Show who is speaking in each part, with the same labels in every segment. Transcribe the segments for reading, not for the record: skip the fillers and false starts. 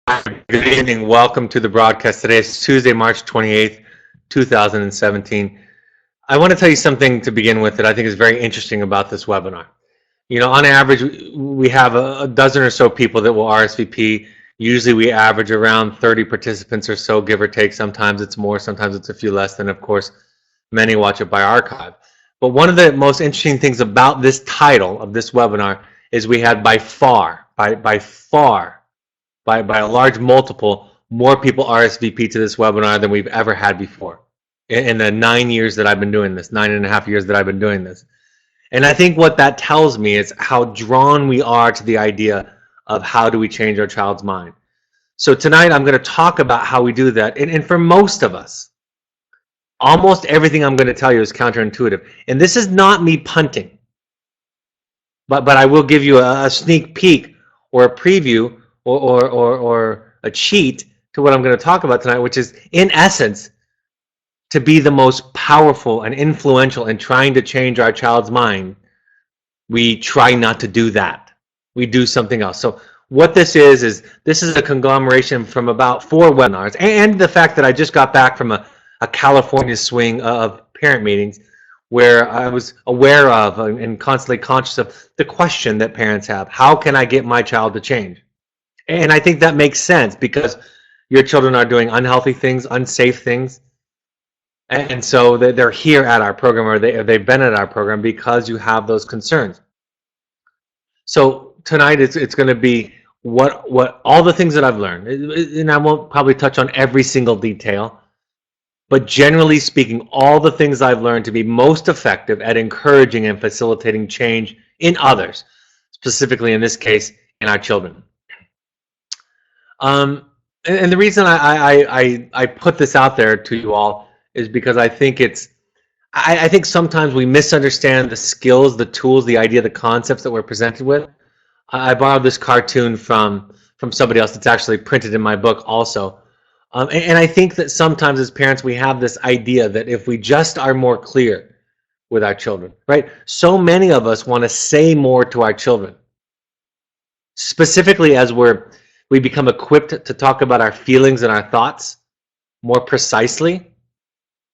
Speaker 1: Good evening. Welcome to the broadcast. Today is Tuesday, March 28th, 2017. I want to tell you something to begin with that I think is very interesting about this webinar. You know, on average, we have a dozen or so people that will RSVP. Usually we average around 30 participants or so, give or take. Sometimes it's more, sometimes it's a few less. Then, of course, many watch it by archive. But one of the most interesting things about this title of this webinar is we had by a large multiple, more people RSVP to this webinar than we've ever had before in the 9 years that I've been doing this, 9.5 years that I've been doing this. And I think what that tells me is how drawn we are to the idea of how do we change our child's mind. So tonight I'm going to talk about how we do that. And for most of us, almost everything I'm going to tell you is counterintuitive. And this is not me punting, but I will give you a sneak peek or a preview or a cheat to what I'm going to talk about tonight, which is, in essence, to be the most powerful and influential in trying to change our child's mind. We try not to do that. We do something else. So what this is this is a conglomeration from about 4 webinars and the fact that I just got back from a California swing of parent meetings where I was aware of and constantly conscious of the question that parents have: how can I get my child to change? And I think that makes sense because your children are doing unhealthy things, unsafe things. And so they're here at our program, or they've been at our program because you have those concerns. So tonight it's going to be what all the things that I've learned. And I won't probably touch on every single detail, but generally speaking, all the things I've learned to be most effective at encouraging and facilitating change in others, specifically in this case, in our children. And the reason I put this out there to you all is because I think I think sometimes we misunderstand the skills, the tools, the idea, the concepts that we're presented with. I borrowed this cartoon from somebody else. It's actually printed in my book also. And I think that sometimes as parents we have this idea that if we just are more clear with our children, right? So many of us want to say more to our children, specifically as we become equipped to talk about our feelings and our thoughts more precisely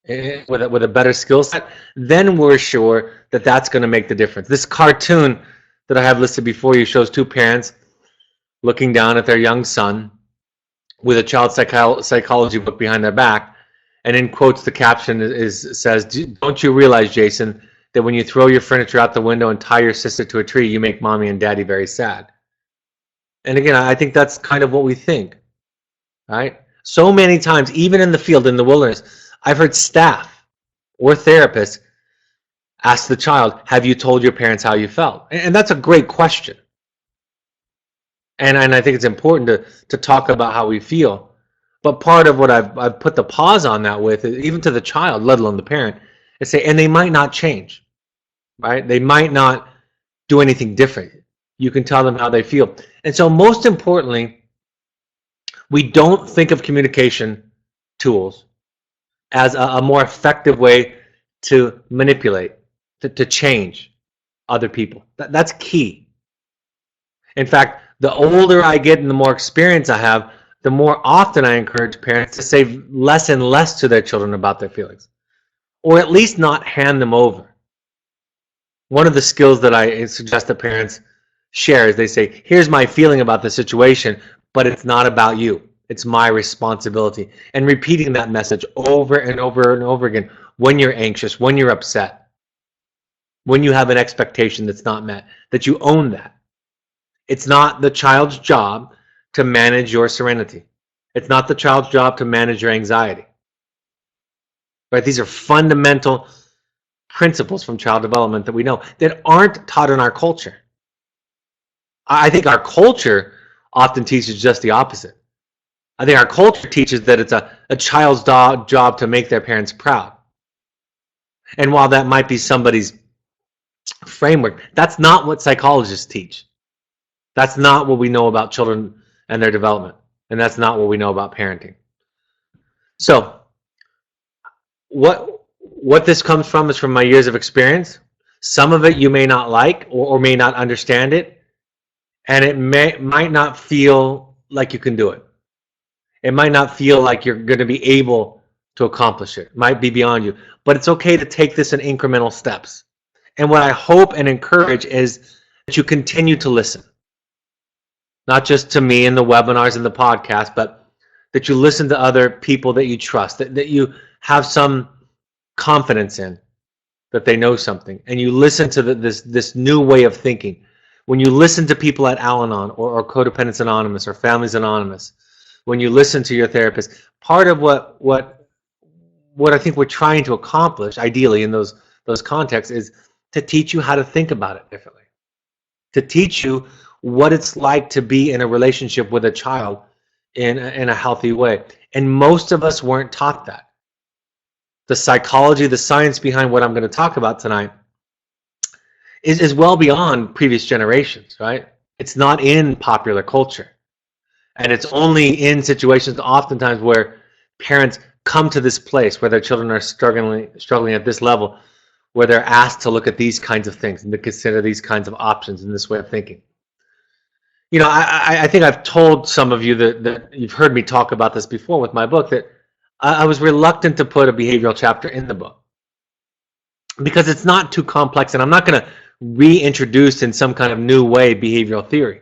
Speaker 1: with a better skill set. Then we're sure that that's going to make the difference. This cartoon that I have listed before you shows 2 parents looking down at their young son with a child psychology book behind their back, and in quotes the caption says, "Don't you realize, Jason, that when you throw your furniture out the window and tie your sister to a tree, you make mommy and daddy very sad?" And again, I think that's kind of what we think, right? So many times, even in the field, in the wilderness, I've heard staff or therapists ask the child, "Have you told your parents how you felt?" And that's a great question. And I think it's important to talk about how we feel. But part of what I've put the pause on that with, even to the child, let alone the parent, is say, and they might not change, right? They might not do anything different. You can tell them how they feel. And so most importantly, we don't think of communication tools as a more effective way to manipulate, to change other people. That's key. In fact, the older I get and the more experience I have, the more often I encourage parents to say less and less to their children about their feelings, or at least not hand them over. One of the skills that I suggest that parents share is they say, "Here's my feeling about the situation, but it's not about you. It's my responsibility." And repeating that message over and over and over again when you're anxious, when you're upset, when you have an expectation that's not met, that you own that. It's not the child's job to manage your serenity. It's not the child's job to manage your anxiety. Right? These are fundamental principles from child development that we know that aren't taught in our culture. I think our culture often teaches just the opposite. I think our culture teaches that it's a child's job to make their parents proud. And while that might be somebody's framework, that's not what psychologists teach. That's not what we know about children and their development. And that's not what we know about parenting. So what this comes from is from my years of experience. Some of it you may not like or may not understand it, and it might not feel like you can do it. It might not feel like you're going to be able to accomplish it. It might be beyond you. But it's okay to take this in incremental steps. And what I hope and encourage is that you continue to listen. Not just to me in the webinars and the podcast, but that you listen to other people that you trust, that you have some confidence in, that they know something, and you listen to this new way of thinking. When you listen to people at Al-Anon or Codependence Anonymous or Families Anonymous, when you listen to your therapist, part of what I think we're trying to accomplish, ideally in those contexts, is to teach you how to think about it differently, to teach you what it's like to be in a relationship with a child in a healthy way. And most of us weren't taught that. The psychology, the science behind what I'm going to talk about tonight is well beyond previous generations, right? It's not in popular culture. And it's only in situations oftentimes where parents come to this place where their children are struggling at this level, where they're asked to look at these kinds of things and to consider these kinds of options in this way of thinking. You know, I think I've told some of you that you've heard me talk about this before with my book, that I was reluctant to put a behavioral chapter in the book because it's not too complex, and I'm not going to reintroduce in some kind of new way behavioral theory.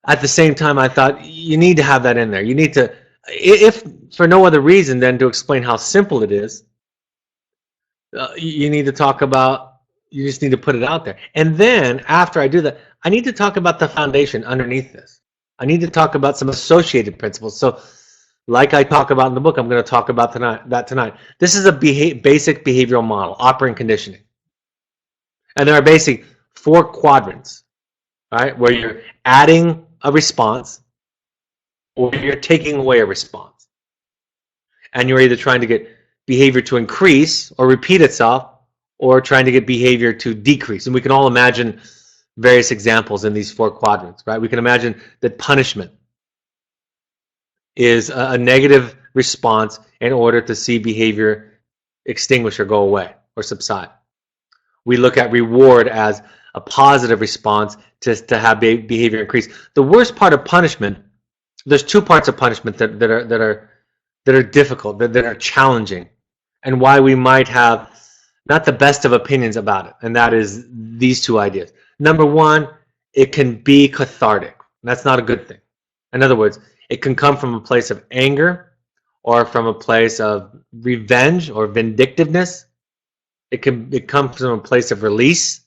Speaker 1: At the same time, I thought you need to have that in there. You need to, if for no other reason than to explain how simple it is, you need to talk about, you just need to put it out there. And then after I do that, I need to talk about the foundation underneath this. I need to talk about some associated principles. So like I talk about in the book, I'm going to talk about that tonight. This is a basic behavioral model, operant conditioning. And there are basically 4 quadrants, right, where you're adding a response or you're taking away a response. And you're either trying to get behavior to increase or repeat itself, or trying to get behavior to decrease. And we can all imagine various examples in these 4 quadrants, right? We can imagine that punishment is a negative response in order to see behavior extinguish or go away or subside. We look at reward as a positive response to have behavior increase. The worst part of punishment, there's 2 parts of punishment that are difficult, that are challenging, and why we might have not the best of opinions about it, and that is these 2 ideas. Number 1, it can be cathartic. That's not a good thing. In other words, it can come from a place of anger or from a place of revenge or vindictiveness. It comes from a place of release.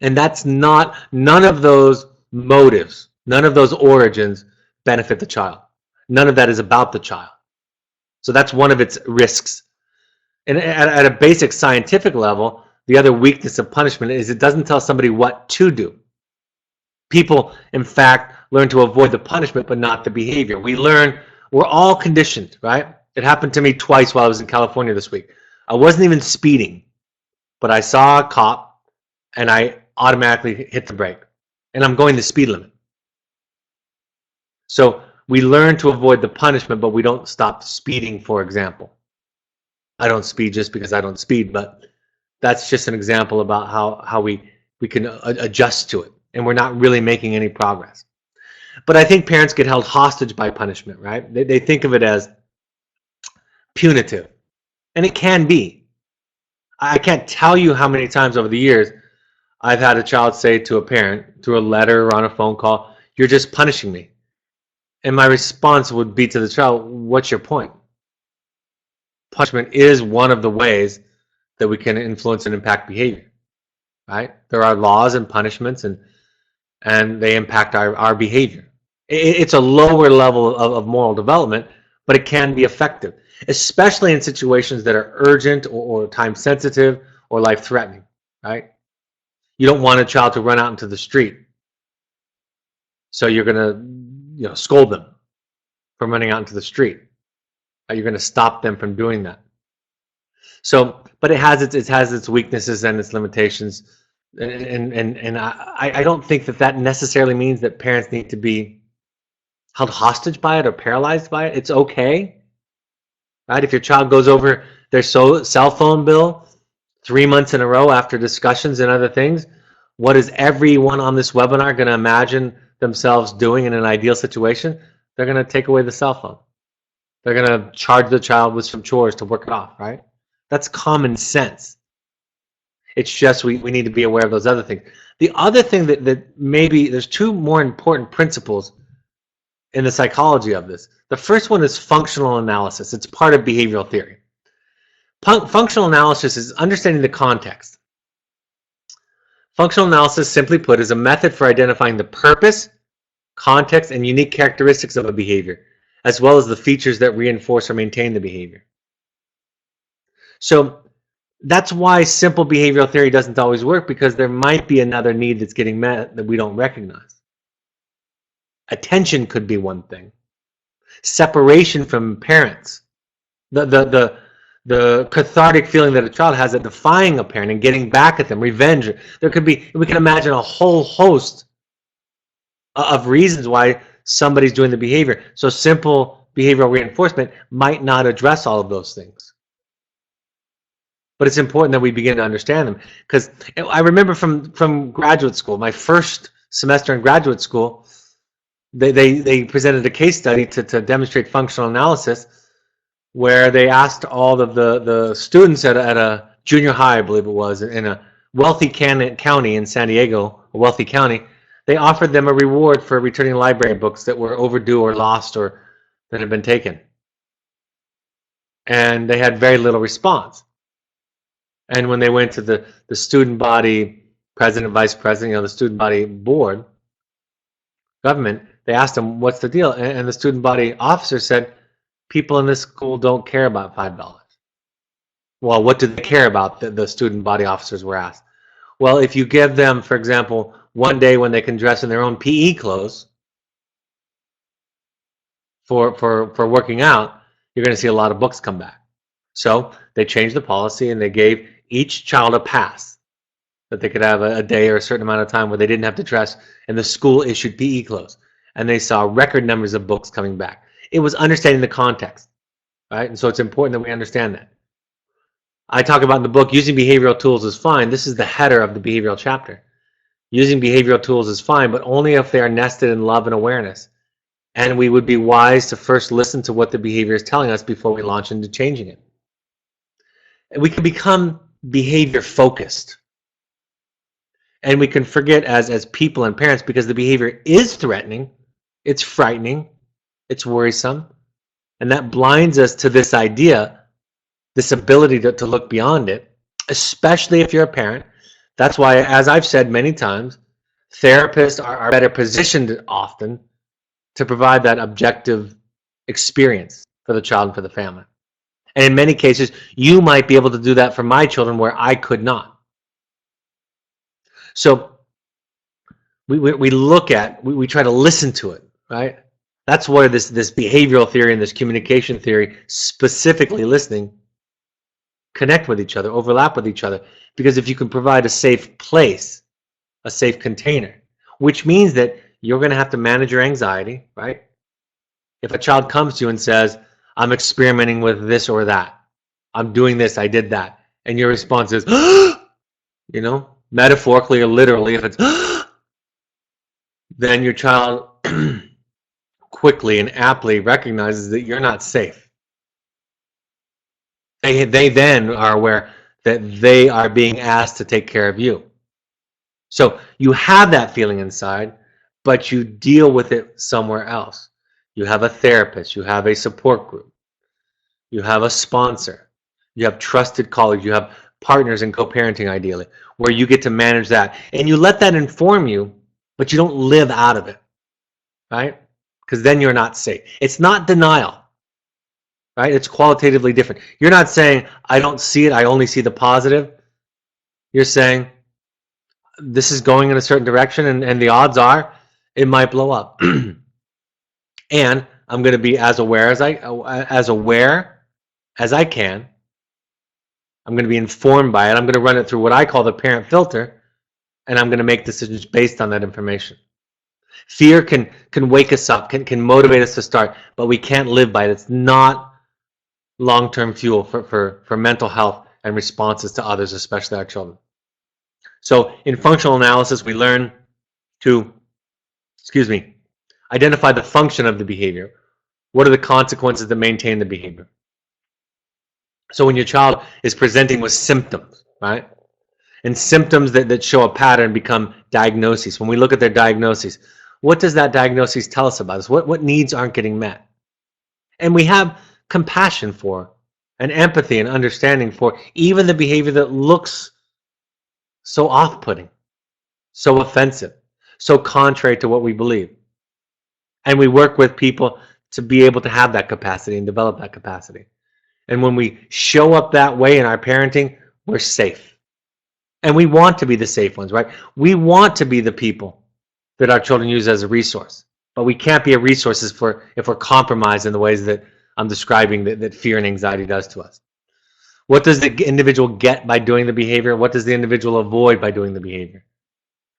Speaker 1: And that's not, none of those motives, none of those origins benefit the child. None of that is about the child. So that's one of its risks. And at a basic scientific level, the other weakness of punishment is it doesn't tell somebody what to do. People, in fact, learn to avoid the punishment but not the behavior. We're all conditioned, right? It happened to me twice while I was in California this week. I wasn't even speeding, but I saw a cop and I automatically hit the brake. And I'm going the speed limit. So we learn to avoid the punishment, but we don't stop speeding, for example. I don't speed just because I don't speed, but that's just an example about how we can adjust to it, and we're not really making any progress. But I think parents get held hostage by punishment, right? They think of it as punitive, and it can be. I can't tell you how many times over the years I've had a child say to a parent through a letter or on a phone call, "You're just punishing me." And my response would be to the child, "What's your point?" Punishment is one of the ways that we can influence and impact behavior, right? There are laws and punishments, and they impact our behavior. It's a lower level of moral development, but it can be effective, especially in situations that are urgent or time sensitive or life threatening, right? You don't want a child to run out into the street, so you're going to scold them from running out into the street. You're going to stop them from doing that. So, but it has its weaknesses and its limitations, and I don't think that necessarily means that parents need to be held hostage by it or paralyzed by it. It's okay, right? If your child goes over their cell phone bill 3 months in a row after discussions and other things, what is everyone on this webinar going to imagine themselves doing in an ideal situation? They're going to take away the cell phone. They're going to charge the child with some chores to work it off, right? That's common sense. It's just we need to be aware of those other things. The other thing that maybe there's two more important principles in the psychology of this. The first one is functional analysis. It's part of behavioral theory. Functional analysis is understanding the context. Functional analysis, simply put, is a method for identifying the purpose, context, and unique characteristics of a behavior, as well as the features that reinforce or maintain the behavior. So that's why simple behavioral theory doesn't always work, because there might be another need that's getting met that we don't recognize. Attention could be one thing. Separation from parents. The cathartic feeling that a child has at defying a parent and getting back at them, revenge. There could be, we can imagine a whole host of reasons why somebody's doing the behavior. So simple behavioral reinforcement might not address all of those things. But it's important that we begin to understand them. Because I remember from graduate school, my first semester in graduate school, they presented a case study to demonstrate functional analysis, where they asked all of the students at a junior high, I believe it was, in a wealthy county in San Diego, a wealthy county. They offered them a reward for returning library books that were overdue or lost or that had been taken. And they had very little response. And when they went to the student body president, vice president, the student body board, government, they asked them, what's the deal? And the student body officer said, people in this school don't care about $5. Well, what do they care about? The student body officers were asked. Well, if you give them, for example, one day when they can dress in their own PE clothes for working out, you're going to see a lot of books come back. So they changed the policy and they gave each child a pass that they could have a day or a certain amount of time where they didn't have to dress in the school issued PE clothes. And they saw record numbers of books coming back. It was understanding the context, right? And so it's important that we understand that. I talk about in the book, using behavioral tools is fine. This is the header of the behavioral chapter. Using behavioral tools is fine, but only if they are nested in love and awareness. And we would be wise to first listen to what the behavior is telling us before we launch into changing it. And we can become behavior focused. And we can forget as people and parents, because the behavior is threatening, it's frightening, it's worrisome, and that blinds us to this idea, this ability to look beyond it, especially if you're a parent. That's why, as I've said many times, therapists are better positioned often to provide that objective experience for the child and for the family. And in many cases, you might be able to do that for my children where I could not. So we look at, we try to listen to it, right? That's where this behavioral theory and this communication theory, specifically listening, connect with each other, overlap with each other. Because if you can provide a safe place, a safe container, which means that you're going to have to manage your anxiety, right? If a child comes to you and says, I'm experimenting with this or that, I'm doing this, I did that, and your response is, metaphorically or literally, if it's, then your child quickly and aptly recognizes that you're not safe. They then are aware that they are being asked to take care of you. So you have that feeling inside, but you deal with it somewhere else. You have a therapist, you have a support group, you have a sponsor, you have trusted colleagues, you have partners in co-parenting ideally, where you get to manage that. And you let that inform you, but you don't live out of it, right? Because then you're not safe. It's not denial, right? It's qualitatively different. You're not saying, I don't see it, I only see the positive. You're saying, this is going in a certain direction, and the odds are it might blow up. And I'm going to be as aware as I can. I'm going to be informed by it. I'm going to run it through what I call the parent filter, and I'm going to make decisions based on that information. Fear can wake us up, can motivate us to start, but we can't live by it. It's not long-term fuel for mental health and responses to others, especially our children. So in functional analysis, we learn to, Identify the function of the behavior. What are the consequences that maintain the behavior? So when your child is presenting with symptoms, right? And symptoms that show a pattern become diagnoses. When we look at their diagnoses, what does that diagnosis tell us about us? What needs aren't getting met? And we have compassion for, and empathy and understanding for even the behavior that looks so off-putting, so offensive, so contrary to what we believe. And we work with people to be able to have that capacity and develop that capacity. And when we show up that way in our parenting, we're safe. And we want to be the safe ones, right? We want to be the people that our children use as a resource. But we can't be a resource if we're compromised in the ways that I'm describing that fear and anxiety does to us. What does the individual get by doing the behavior? What does the individual avoid by doing the behavior?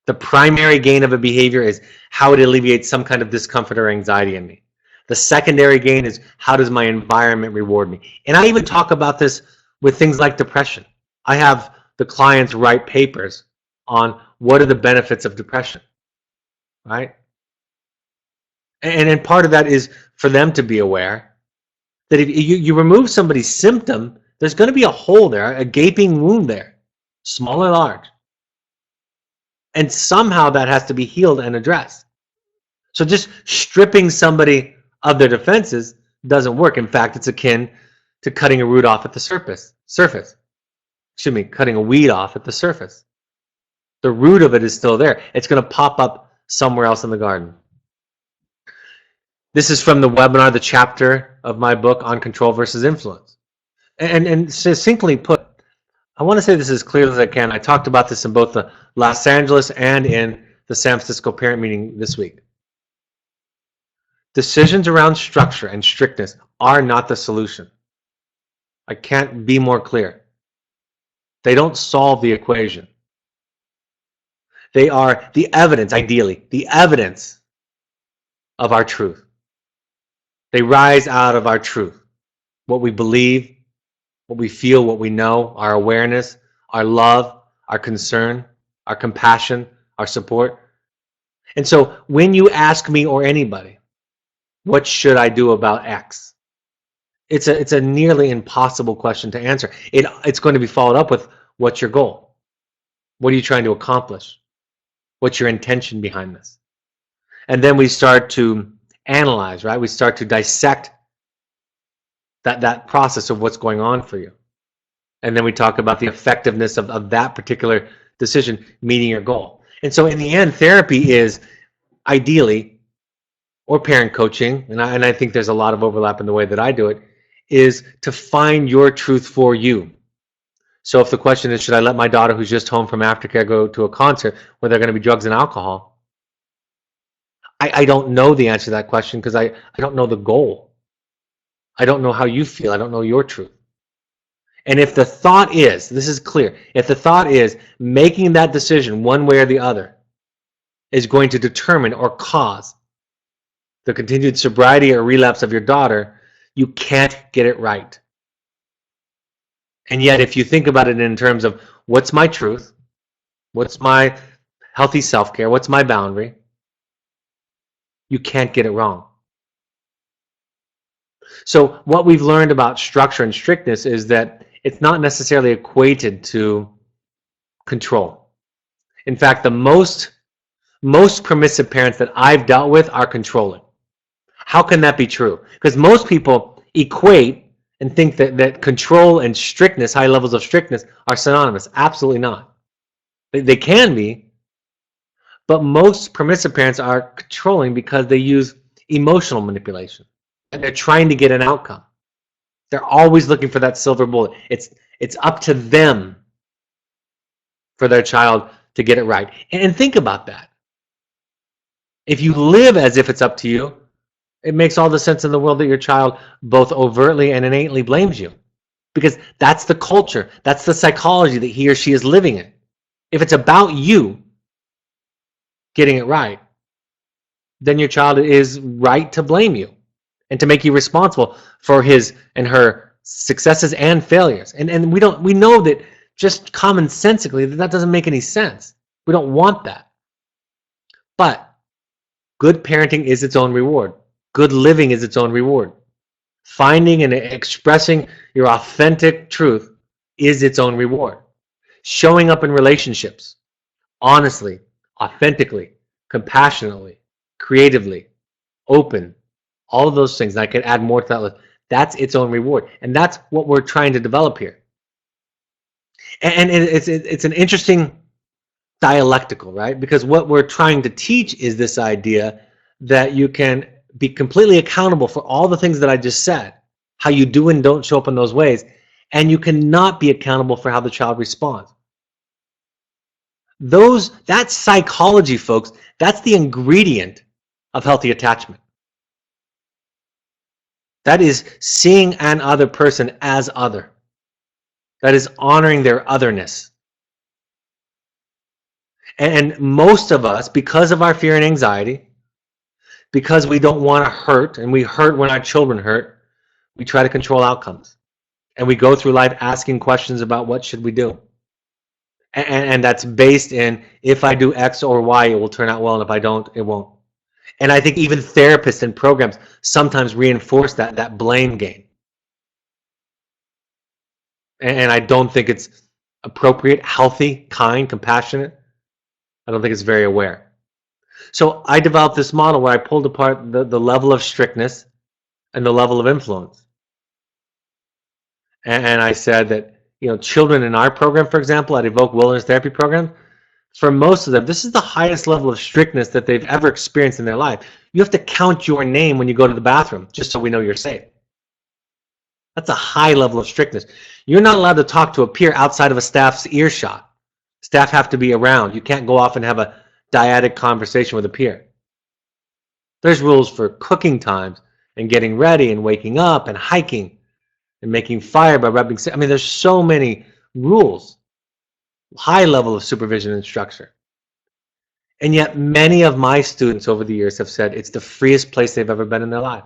Speaker 1: The primary gain of a behavior is how it alleviates some kind of discomfort or anxiety in me. The secondary gain is how does my environment reward me? And I even talk about this with things like depression. I have the clients write papers on what are the benefits of depression, right? And part of that is for them to be aware that if you remove somebody's symptom, there's going to be a hole there, a gaping wound there, small or large. And somehow that has to be healed and addressed. So just stripping somebody of their defenses doesn't work. In fact, it's akin to cutting a root off at the surface. Cutting a weed off at the surface. The root of it is still there. It's going to pop up somewhere else in the garden. This is from the webinar, the chapter of my book on control versus influence. And succinctly put, I want to say this as clearly as I can. I talked about this in both the Los Angeles and in the San Francisco parent meeting this week. Decisions around structure and strictness are not the solution. I can't be more clear. They don't solve the equation. They are the evidence, ideally, the evidence of our truth. They rise out of our truth. What we believe, what we feel, what we know, our awareness, our love, our concern, our compassion, our support. And so when you ask me or anybody, what should I do about X? It's a nearly impossible question to answer. It's going to be followed up with, what's your goal? What are you trying to accomplish? What's your intention behind this? And then we start to analyze, right? We start to dissect that process of what's going on for you. And then we talk about the effectiveness of that particular decision meeting your goal. And so in the end, therapy is ideally, or parent coaching, and I think there's a lot of overlap in the way that I do it, is to find your truth for you. So if the question is, should I let my daughter who's just home from aftercare go to a concert where there are going to be drugs and alcohol? I don't know the answer to that question because I don't know the goal. I don't know how you feel. I don't know your truth. And if the thought is, this is clear, if the thought is making that decision one way or the other is going to determine or cause the continued sobriety or relapse of your daughter, you can't get it right. And yet, if you think about it in terms of what's my truth, what's my healthy self-care, what's my boundary, you can't get it wrong. So what we've learned about structure and strictness is that it's not necessarily equated to control. In fact, the most permissive parents that I've dealt with are controlling. How can that be true? Because most people equate and think that control and strictness, high levels of strictness, are synonymous. Absolutely not. They can be, but most permissive parents are controlling because they use emotional manipulation. And they're trying to get an outcome. They're always looking for that silver bullet. It's up to them for their child to get it right. And think about that. If you live as if it's up to you, it makes all the sense in the world that your child both overtly and innately blames you. Because that's the culture, that's the psychology that he or she is living in. If it's about you getting it right, then your child is right to blame you and to make you responsible for his and her successes and failures. And we know that just commonsensically that doesn't make any sense. We don't want that. But Good parenting is its own reward. Good living is its own reward. Finding and expressing your authentic truth is its own reward. Showing up in relationships, honestly, authentically, compassionately, creatively, open, all of those things. And I can add more to that list. That's its own reward. And that's what we're trying to develop here. And it's an interesting dialectical, right? Because what we're trying to teach is this idea that you can be completely accountable for all the things that I just said, how you do and don't show up in those ways, and you cannot be accountable for how the child responds. That's psychology, folks. That's the ingredient of healthy attachment. That is seeing an other person as other. That is honoring their otherness. And most of us, because of our fear and anxiety, because we don't want to hurt, and we hurt when our children hurt, we try to control outcomes. And we go through life asking questions about what should we do. And that's based in, if I do X or Y, it will turn out well, and if I don't, it won't. And I think even therapists and programs sometimes reinforce that blame game. And I don't think it's appropriate, healthy, kind, compassionate. I don't think it's very aware. So I developed this model where I pulled apart the level of strictness and the level of influence. And I said that, children in our program, for example, at Evoke Wilderness Therapy Program, for most of them, this is the highest level of strictness that they've ever experienced in their life. You have to count your name when you go to the bathroom, just so we know you're safe. That's a high level of strictness. You're not allowed to talk to a peer outside of a staff's earshot. Staff have to be around. You can't go off and have a dyadic conversation with a peer. There's rules for cooking times and getting ready and waking up and hiking and making fire by rubbing. I mean, there's so many rules. High level of supervision and structure. And yet many of my students over the years have said it's the freest place they've ever been in their life.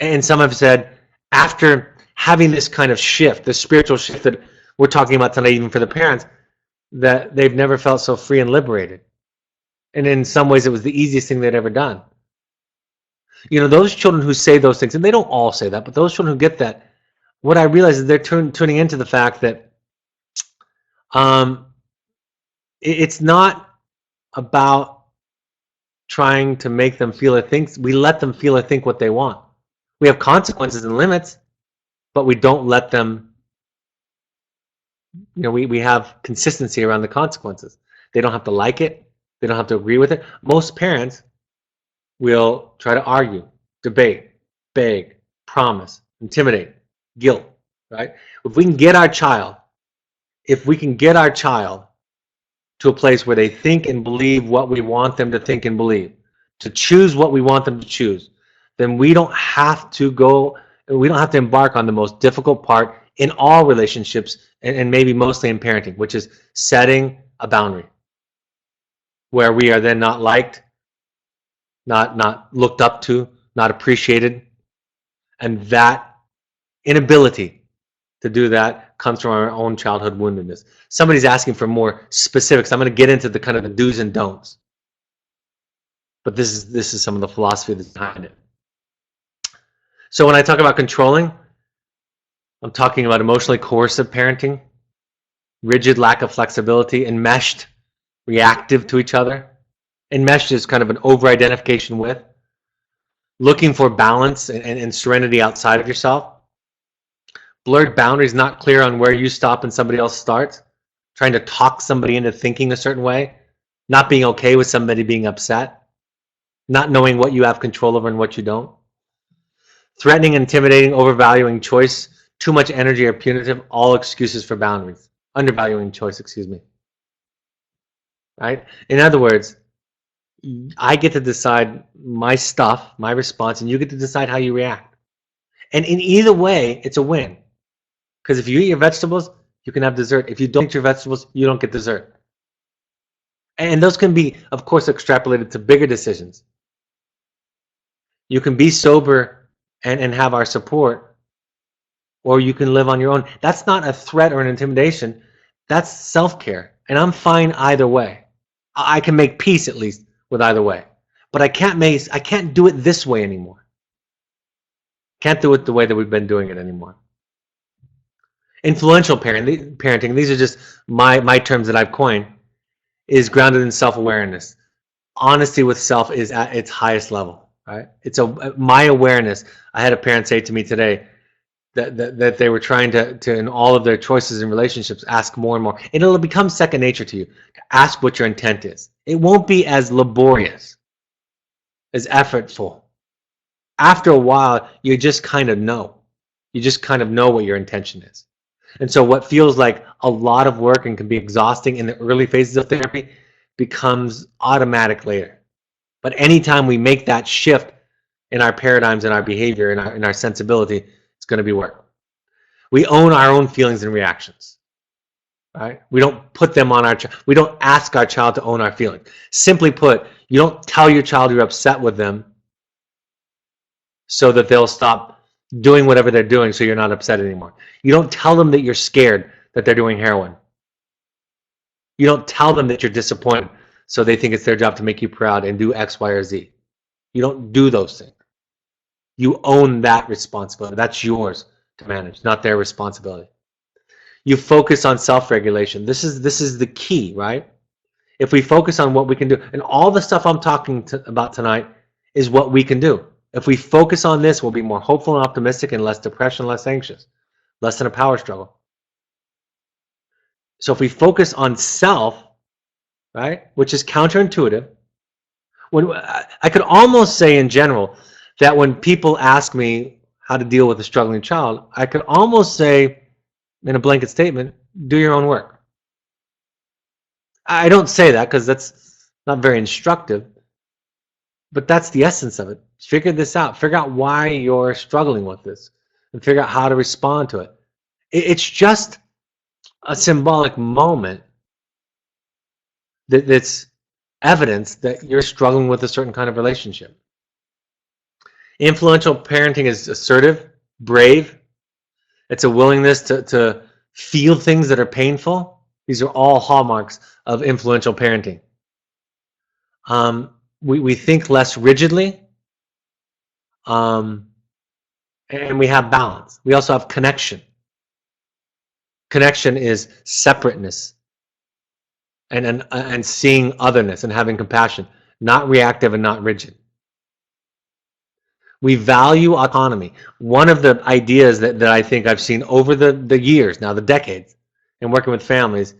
Speaker 1: And some have said, after having this kind of shift, this spiritual shift that we're talking about tonight, even for the parents, that they've never felt so free and liberated. And in some ways, it was the easiest thing they'd ever done. Those children who say those things, and they don't all say that, but those children who get that, what I realize is they're tuning into the fact that it's not about trying to make them feel or think. We let them feel or think what they want. We have consequences and limits, but we don't let them, we have consistency around the consequences. They don't have to like it. They don't have to agree with it. Most parents will try to argue, debate, beg, promise, intimidate, guilt, right? If we can get our child to a place where they think and believe what we want them to think and believe, to choose what we want them to choose, then we don't have to embark on the most difficult part in all relationships, and maybe mostly in parenting, which is setting a boundary where we are then not liked, not looked up to, not appreciated. And that inability to do that comes from our own childhood woundedness. Somebody's asking for more specifics. I'm going to get into the kind of the do's and don'ts. But this is some of the philosophy that's behind it. So when I talk about controlling, I'm talking about emotionally coercive parenting, rigid lack of flexibility, enmeshed, reactive to each other. Enmeshed is kind of an over-identification with, looking for balance and serenity outside of yourself. Blurred boundaries, not clear on where you stop and somebody else starts. Trying to talk somebody into thinking a certain way. Not being okay with somebody being upset. Not knowing what you have control over and what you don't. Threatening, intimidating, overvaluing choice. Too much energy or punitive. All excuses for boundaries. Undervaluing choice, Right? In other words, I get to decide my stuff, my response, and you get to decide how you react. And in either way, it's a win. Because if you eat your vegetables, you can have dessert. If you don't eat your vegetables, you don't get dessert. And those can be, of course, extrapolated to bigger decisions. You can be sober and have our support, or you can live on your own. That's not a threat or an intimidation. That's self-care. And I'm fine either way. I can make peace, at least, with either way. but I can't do it this way anymore. Can't do it the way that we've been doing it anymore. Influential parenting, these are just my terms that I've coined, is grounded in self-awareness. Honesty with self is at its highest level, right? It's my awareness. I had a parent say to me today that they were trying to in all of their choices and relationships ask more and more, and it'll become second nature to you to ask what your intent is. It won't be as laborious, as effortful. After a while, you just kind of know. You just kind of know what your intention is. And so what feels like a lot of work and can be exhausting in the early phases of therapy becomes automatic later. But anytime we make that shift in our paradigms, in our behavior, in our sensibility, it's going to be work. We own our own feelings and reactions. Right? We don't put them on we don't ask our child to own our feelings. Simply put, you don't tell your child you're upset with them so that they'll stop doing whatever they're doing so you're not upset anymore. You don't tell them that you're scared that they're doing heroin. You don't tell them that you're disappointed so they think it's their job to make you proud and do X, Y, or Z. You don't do those things. You own that responsibility. That's yours to manage, not their responsibility. You focus on self-regulation. This is the key, right? If we focus on what we can do, and all the stuff I'm talking about tonight is what we can do. If we focus on this, we'll be more hopeful and optimistic and less depression, less anxious, less in a power struggle. So if we focus on self, right, which is counterintuitive, when I could almost say in general that when people ask me how to deal with a struggling child, I could almost say in a blanket statement, do your own work. I don't say that because that's not very instructive, but that's the essence of it. Figure this out. Figure out why you're struggling with this and figure out how to respond to it. It's just a symbolic moment that's evidence that you're struggling with a certain kind of relationship. Influential parenting is assertive, brave. It's a willingness to feel things that are painful. These are all hallmarks of influential parenting. We think less rigidly, and we have balance. We also have connection. Connection is separateness and seeing otherness and having compassion, not reactive and not rigid. We value autonomy. One of the ideas that I think I've seen over the years, now the decades, in working with families,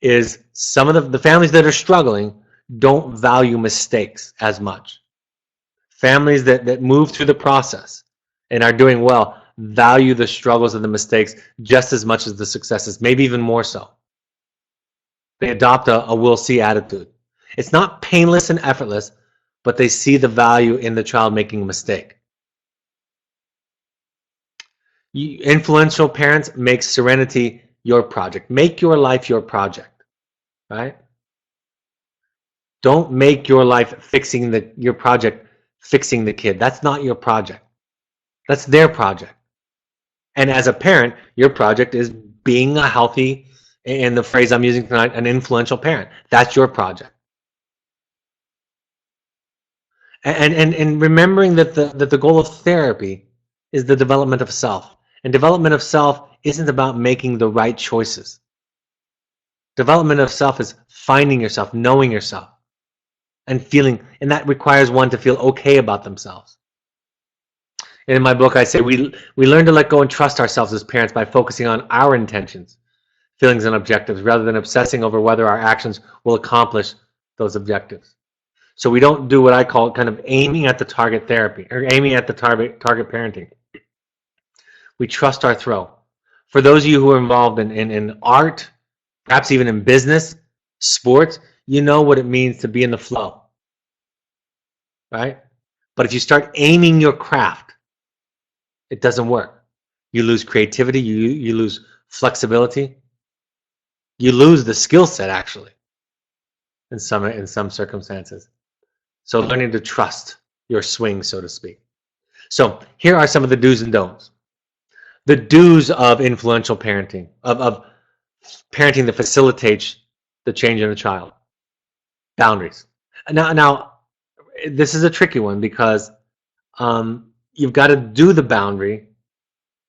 Speaker 1: is some of the families that are struggling don't value mistakes as much. Families that move through the process and are doing well value the struggles and the mistakes just as much as the successes, maybe even more so. They adopt a we'll see attitude. It's not painless and effortless, but they see the value in the child making a mistake. Influential parents make serenity your project. Make your life your project, right? Don't make your life your project fixing the kid. That's not your project. That's their project. And as a parent, your project is being a healthy, in the phrase I'm using tonight, an influential parent. That's your project. And remembering that the goal of therapy is the development of self. And development of self isn't about making the right choices. Development of self is finding yourself, knowing yourself, and feeling, and that requires one to feel okay about themselves. In my book, I say we learn to let go and trust ourselves as parents by focusing on our intentions, feelings, and objectives, rather than obsessing over whether our actions will accomplish those objectives. So we don't do what I call kind of aiming at the target therapy, or aiming at the target parenting. We trust our throw. For those of you who are involved in art, perhaps even in business, sports, you know what it means to be in the flow, right? But if you start aiming your craft, it doesn't work. You lose creativity, you lose flexibility, you lose the skill set actually in some circumstances. So learning to trust your swing, so to speak. So here are some of the do's and don'ts. The do's of influential parenting, of parenting that facilitates the change in a child. Boundaries. Now, this is a tricky one because you've got to do the boundary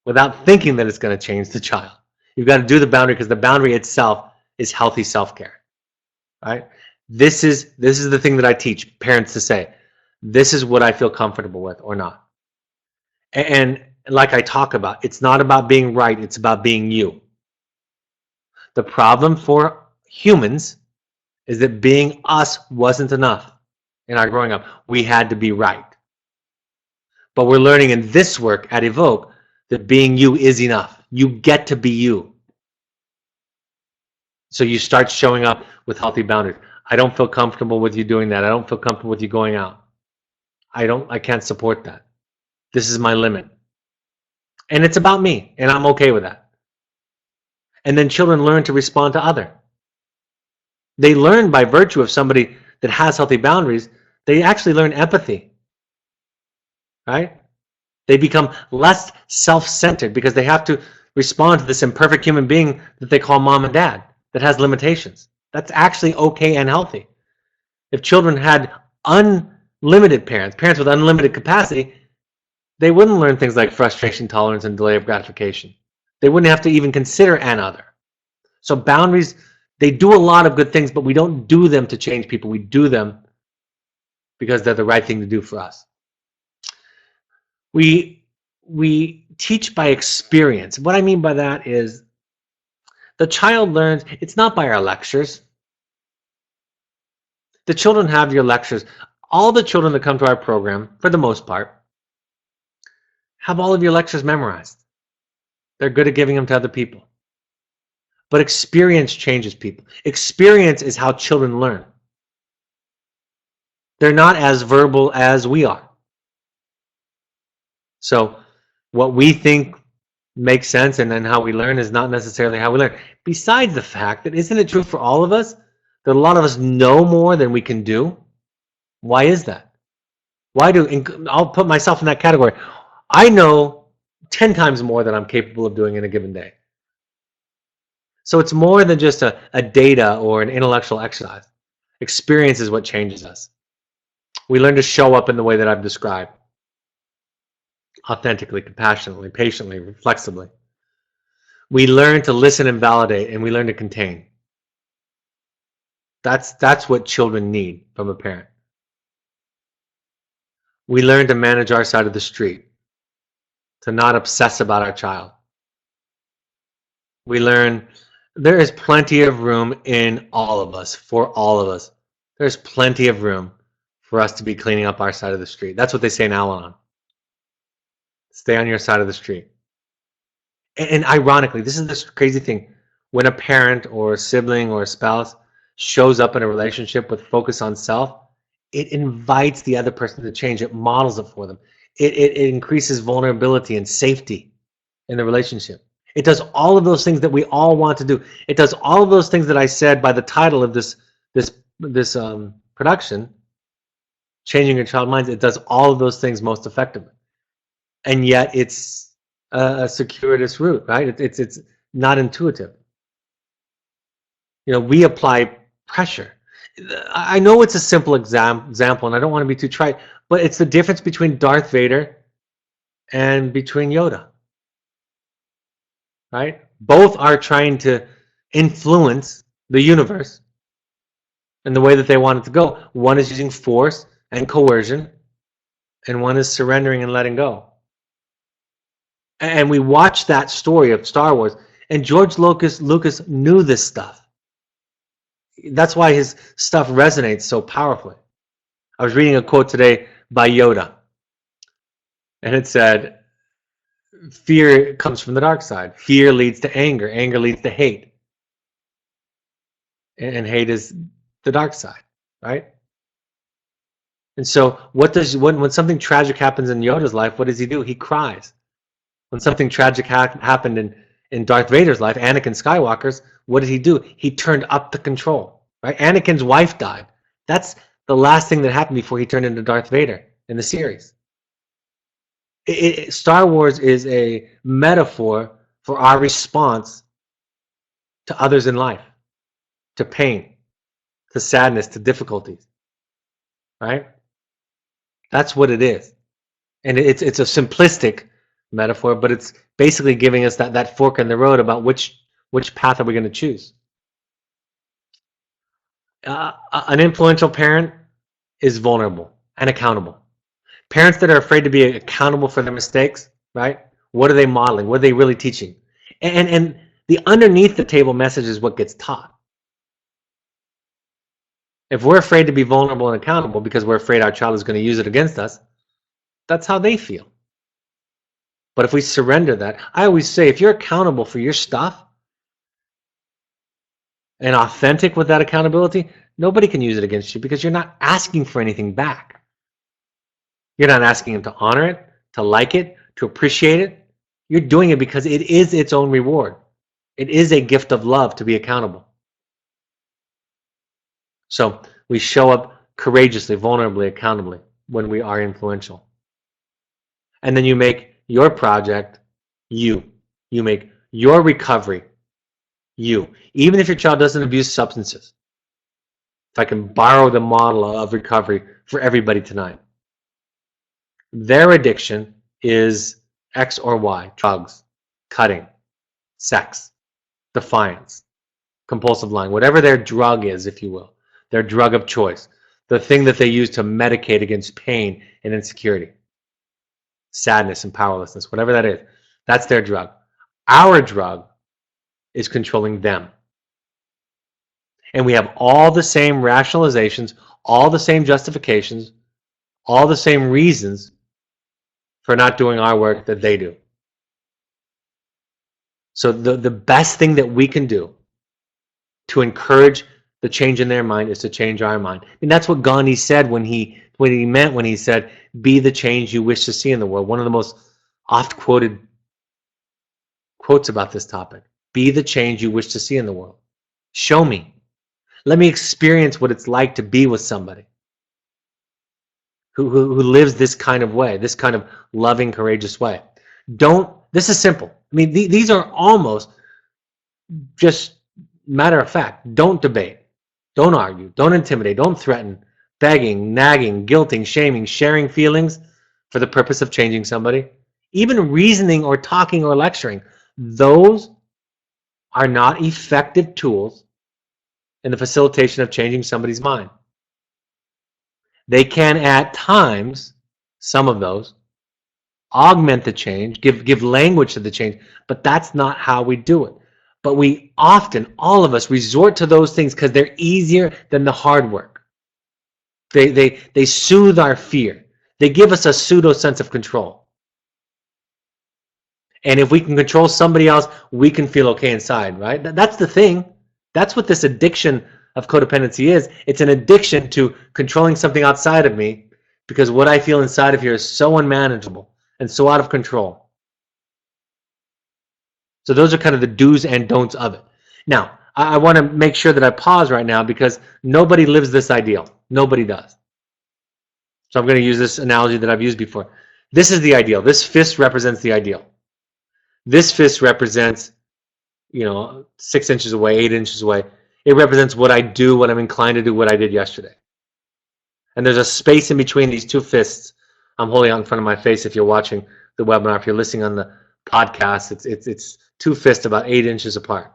Speaker 1: without thinking that it's going to change the child. You've got to do the boundary because the boundary itself is healthy self-care, right? This is the thing that I teach parents to say. This is what I feel comfortable with or not. And like I talk about, it's not about being right, it's about being you. The problem for humans is that being us wasn't enough in our growing up. We had to be right. But we're learning in this work at Evoke that being you is enough. You get to be you. So you start showing up with healthy boundaries. I don't feel comfortable with you doing that. I don't feel comfortable with you going out. I can't support that. This is my limit. And it's about me, and I'm okay with that. And then children learn to respond to other. They learn by virtue of somebody that has healthy boundaries, they actually learn empathy, right? They become less self-centered because they have to respond to this imperfect human being that they call mom and dad that has limitations. That's actually okay and healthy. If children had unlimited parents with unlimited capacity, they wouldn't learn things like frustration tolerance and delay of gratification. They wouldn't have to even consider an other. So boundaries, they do a lot of good things, but we don't do them to change people. We do them because they're the right thing to do for us. We teach by experience. What I mean by that is the child learns, it's not by our lectures. The children have your lectures. All the children that come to our program, for the most part, have all of your lectures memorized. They're good at giving them to other people. But experience changes people. Experience is how children learn. They're not as verbal as we are. So what we think makes sense and then how we learn is not necessarily how we learn. Besides the fact that, isn't it true for all of us that a lot of us know more than we can do? Why is that? I'll put myself in that category. I know 10 times more than I'm capable of doing in a given day. So it's more than just a data or an intellectual exercise. Experience is what changes us. We learn to show up in the way that I've described. Authentically, compassionately, patiently, reflexively. We learn to listen and validate, and we learn to contain. That's what children need from a parent. We learn to manage our side of the street, to not obsess about our child. We learn there is plenty of room in all of us, for all of us. There's plenty of room for us to be cleaning up our side of the street. That's what they say in Al-Anon. Stay on your side of the street. And ironically, this is this crazy thing. When a parent or a sibling or a spouse shows up in a relationship with focus on self, it invites the other person to change. It models it for them. It increases vulnerability and safety in the relationship. It does all of those things that we all want to do. It does all of those things that I said by the title of this production, Changing Your Child Minds. It does all of those things most effectively. And yet it's a circuitous route, right? It's not intuitive. You know, we apply pressure. I know it's a simple example, and I don't want to be too trite, but it's the difference between Darth Vader and between Yoda, right? Both are trying to influence the universe in the way that they want it to go. One is using force and coercion, and one is surrendering and letting go. And we watch that story of Star Wars, and George Lucas knew this stuff. That's why his stuff resonates so powerfully. I was reading a quote today by Yoda, and it said, fear comes from the dark side. Fear leads to anger. Anger leads to hate. And hate is the dark side, right? And so when something tragic happens in Yoda's life, what does he do? He cries. When something tragic happened in Darth Vader's life, Anakin Skywalker's, what did he do? He turned up the control, right? Anakin's wife died. That's the last thing that happened before he turned into Darth Vader in the series. Star Wars is a metaphor for our response to others in life, to pain, to sadness, to difficulties, right? That's what it is. And it's a simplistic metaphor, but it's basically giving us that fork in the road about which path are we going to choose. An influential parent is vulnerable and accountable. Parents that are afraid to be accountable for their mistakes, right? What are they modeling? What are they really teaching? And the underneath the table message is what gets taught. If we're afraid to be vulnerable and accountable because we're afraid our child is going to use it against us, that's how they feel. But if we surrender that, I always say, if you're accountable for your stuff and authentic with that accountability, nobody can use it against you because you're not asking for anything back. You're not asking them to honor it, to like it, to appreciate it. You're doing it because it is its own reward. It is a gift of love to be accountable. So we show up courageously, vulnerably, accountably when we are influential. And then you make your project you. You make your recovery you. Even if your child doesn't abuse substances. If I can borrow the model of recovery for everybody tonight. Their addiction is X or Y, drugs, cutting, sex, defiance, compulsive lying, whatever their drug is, if you will, their drug of choice, the thing that they use to medicate against pain and insecurity, sadness and powerlessness, whatever that is, that's their drug. Our drug is controlling them. And we have all the same rationalizations, all the same justifications, all the same reasons for not doing our work that they do. So the best thing that we can do to encourage the change in their mind is to change our mind. And that's what Gandhi said when he said, be the change you wish to see in the world. One of the most oft quoted quotes about this topic. Be the change you wish to see in the world. Show me. Let me experience what it's like to be with somebody who lives this kind of way, this kind of loving, courageous way. This is simple. I mean, these are almost just matter of fact. Don't debate. Don't argue. Don't intimidate. Don't threaten. Begging, nagging, guilting, shaming, sharing feelings for the purpose of changing somebody. Even reasoning or talking or lecturing. Those are not effective tools in the facilitation of changing somebody's mind. They can at times, some of those, augment the change, give language to the change, but that's not how we do it. But we often, all of us, resort to those things because they're easier than the hard work. They soothe our fear. They give us a pseudo sense of control. And if we can control somebody else, we can feel okay inside, right? That's the thing. That's what this addiction of codependency is. It's an addiction to controlling something outside of me because what I feel inside of here is so unmanageable and so out of control. So those are kind of the do's and don'ts of it. Now, I want to make sure that I pause right now because nobody lives this ideal. Nobody does. So I'm going to use this analogy that I've used before. This is the ideal. This fist represents the ideal. This fist represents, 6 inches away, 8 inches away. It represents what I do, what I'm inclined to do, what I did yesterday. And there's a space in between these two fists I'm holding out in front of my face if you're watching the webinar. If you're listening on the podcast, it's two fists about 8 inches apart.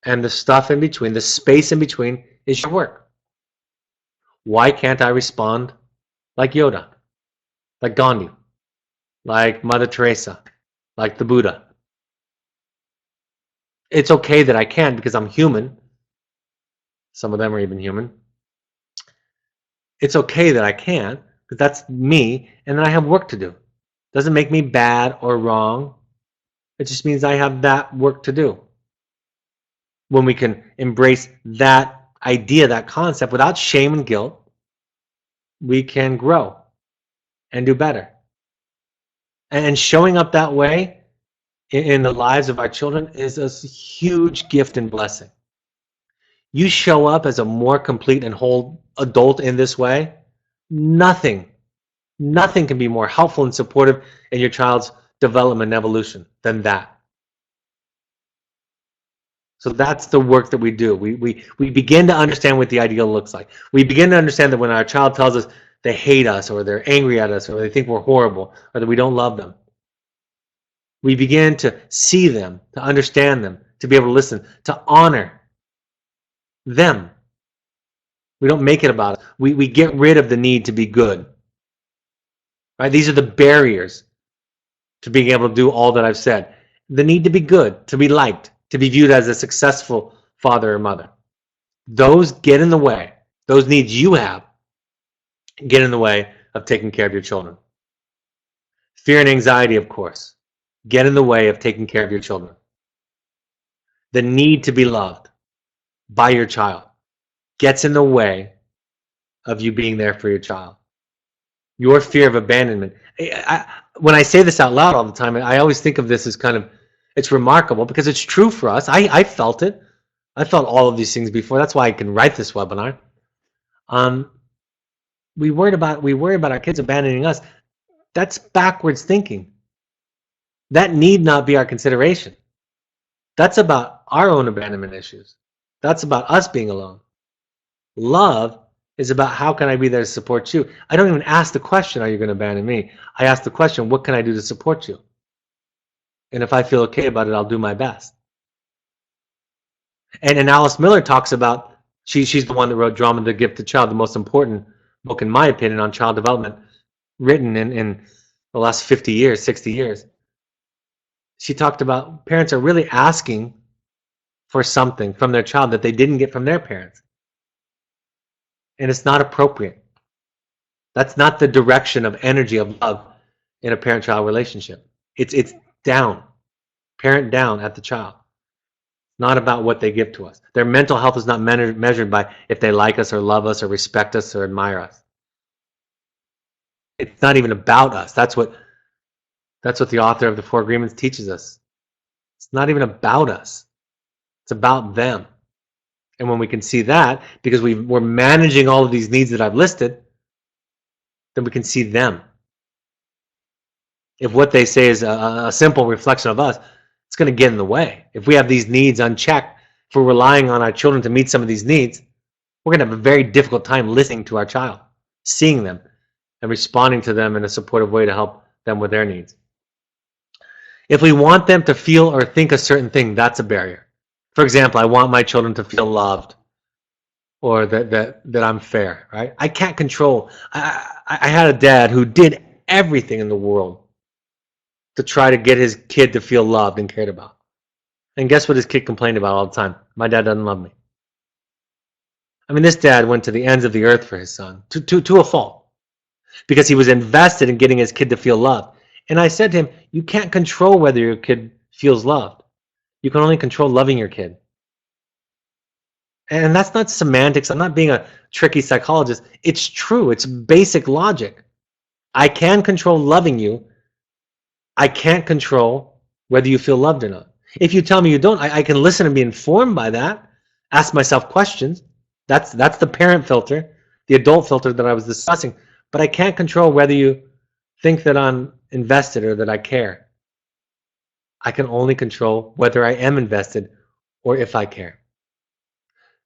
Speaker 1: And the stuff in between, the space in between is your work. Why can't I respond like Yoda, like Gandhi, like Mother Teresa, like the Buddha? It's okay that I can because I'm human. Some of them are even human. It's okay that I can't because that's me and then I have work to do. Doesn't make me bad or wrong. It just means I have that work to do. When we can embrace that idea, that concept without shame and guilt, we can grow and do better. And showing up that way in the lives of our children is a huge gift and blessing. You show up as a more complete and whole adult in this way, nothing can be more helpful and supportive in your child's development and evolution than that. So that's the work that we do. We begin to understand what the ideal looks like. We begin to understand that when our child tells us, they hate us, or they're angry at us, or they think we're horrible, or that we don't love them. We begin to see them, to understand them, to be able to listen, to honor them. We don't make it about us. We get rid of the need to be good. Right? These are the barriers to being able to do all that I've said. The need to be good, to be liked, to be viewed as a successful father or mother. Those get in the way. Those needs you have get in the way of taking care of your children. Fear and anxiety, of course, get in the way of taking care of your children. The need to be loved by your child gets in the way of you being there for your child. Your fear of abandonment. When I say this out loud all the time, I always think of this as kind of, it's remarkable because it's true for us. I felt it. I felt all of these things before. That's why I can write this webinar. We worry about our kids abandoning us. That's backwards thinking. That need not be our consideration. That's about our own abandonment issues. That's about us being alone. Love is about how can I be there to support you. I don't even ask the question, are you going to abandon me? I ask the question, what can I do to support you? And if I feel okay about it, I'll do my best. And Alice Miller talks about, she's the one that wrote Drama, the Gifted Child, the most important book, in my opinion, on child development, written in the last 50 years, 60 years. She talked about parents are really asking for something from their child that they didn't get from their parents. And it's not appropriate. That's not the direction of energy of love in a parent-child relationship. It's down, parent down at the child. Not about what they give to us. Their mental health is not measured by if they like us or love us or respect us or admire us. It's not even about us. That's what the author of the Four Agreements teaches us. It's not even about us. It's about them. And when we can see that, because we're managing all of these needs that I've listed, then we can see them. If what they say is a simple reflection of us, it's going to get in the way. If we have these needs unchecked, if we're relying on our children to meet some of these needs, we're going to have a very difficult time listening to our child, seeing them, and responding to them in a supportive way to help them with their needs. If we want them to feel or think a certain thing, that's a barrier. For example, I want my children to feel loved, or that I'm fair, right? I can't control. I had a dad who did everything in the world to try to get his kid to feel loved and cared about. And guess what his kid complained about all the time? My dad doesn't love me. I mean, this dad went to the ends of the earth for his son, to a fault, because he was invested in getting his kid to feel loved. And I said to him, you can't control whether your kid feels loved. You can only control loving your kid. And that's not semantics. I'm not being a tricky psychologist. It's true. It's basic logic. I can control loving you. I can't control whether you feel loved or not. If you tell me you don't, I can listen and be informed by that, ask myself questions. That's the parent filter, the adult filter that I was discussing. But I can't control whether you think that I'm invested or that I care. I can only control whether I am invested or if I care.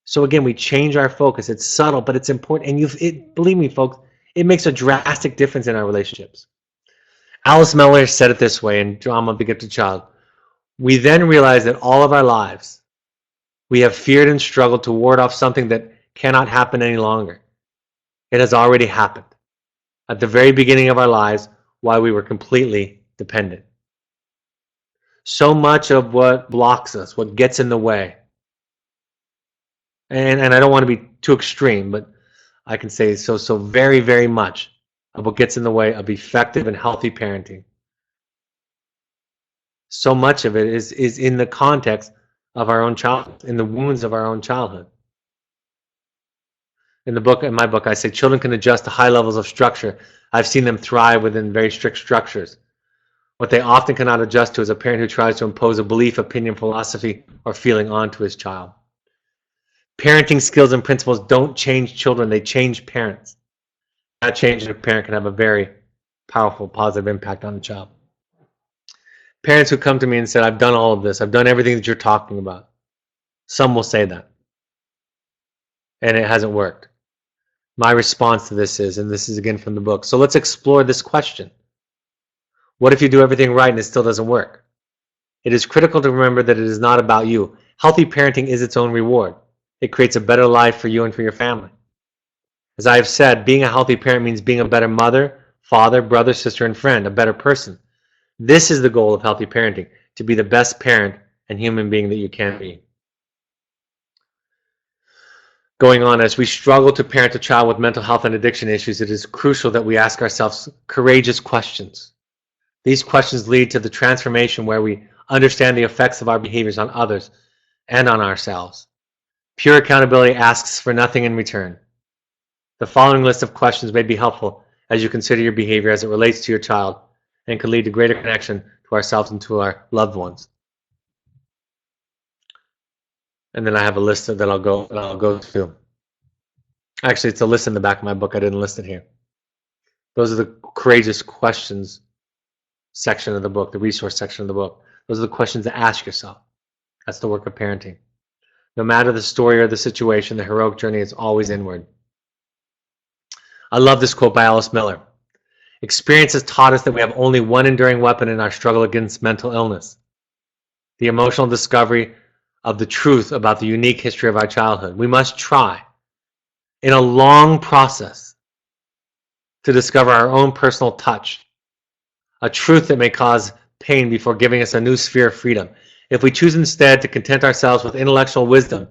Speaker 1: So again, we change our focus. It's subtle, but it's important. And believe me, folks, it makes a drastic difference in our relationships. Alice Miller said it this way in Drama, the Gifted Child. We then realize that all of our lives, we have feared and struggled to ward off something that cannot happen any longer. It has already happened at the very beginning of our lives while we were completely dependent. So much of what blocks us, what gets in the way, and I don't want to be too extreme, but I can say so very, very much of what gets in the way of effective and healthy parenting. So much of it is in the context of our own childhood, in the wounds of our own childhood. In my book, I say children can adjust to high levels of structure. I've seen them thrive within very strict structures. What they often cannot adjust to is a parent who tries to impose a belief, opinion, philosophy, or feeling onto his child. Parenting skills and principles don't change children, they change parents. That change in a parent can have a very powerful, positive impact on the child. Parents who come to me and said, I've done all of this, I've done everything that you're talking about. Some will say that. And it hasn't worked. My response to this is, and this is again from the book, so let's explore this question. What if you do everything right and it still doesn't work? It is critical to remember that it is not about you. Healthy parenting is its own reward. It creates a better life for you and for your family. As I have said, being a healthy parent means being a better mother, father, brother, sister, and friend, a better person. This is the goal of healthy parenting, to be the best parent and human being that you can be. Going on, as we struggle to parent a child with mental health and addiction issues, it is crucial that we ask ourselves courageous questions. These questions lead to the transformation where we understand the effects of our behaviors on others and on ourselves. Pure accountability asks for nothing in return. The following list of questions may be helpful as you consider your behavior as it relates to your child and can lead to greater connection to ourselves and to our loved ones. And then I have a list that I'll go through. Actually, it's a list in the back of my book. I didn't list it here. Those are the courageous questions section of the book, the resource section of the book. Those are the questions to ask yourself. That's the work of parenting. No matter the story or the situation, the heroic journey is always inward. I love this quote by Alice Miller. Experience has taught us that we have only one enduring weapon in our struggle against mental illness: the emotional discovery of the truth about the unique history of our childhood. We must try, in a long process, to discover our own personal touch, a truth that may cause pain before giving us a new sphere of freedom. If we choose instead to content ourselves with intellectual wisdom,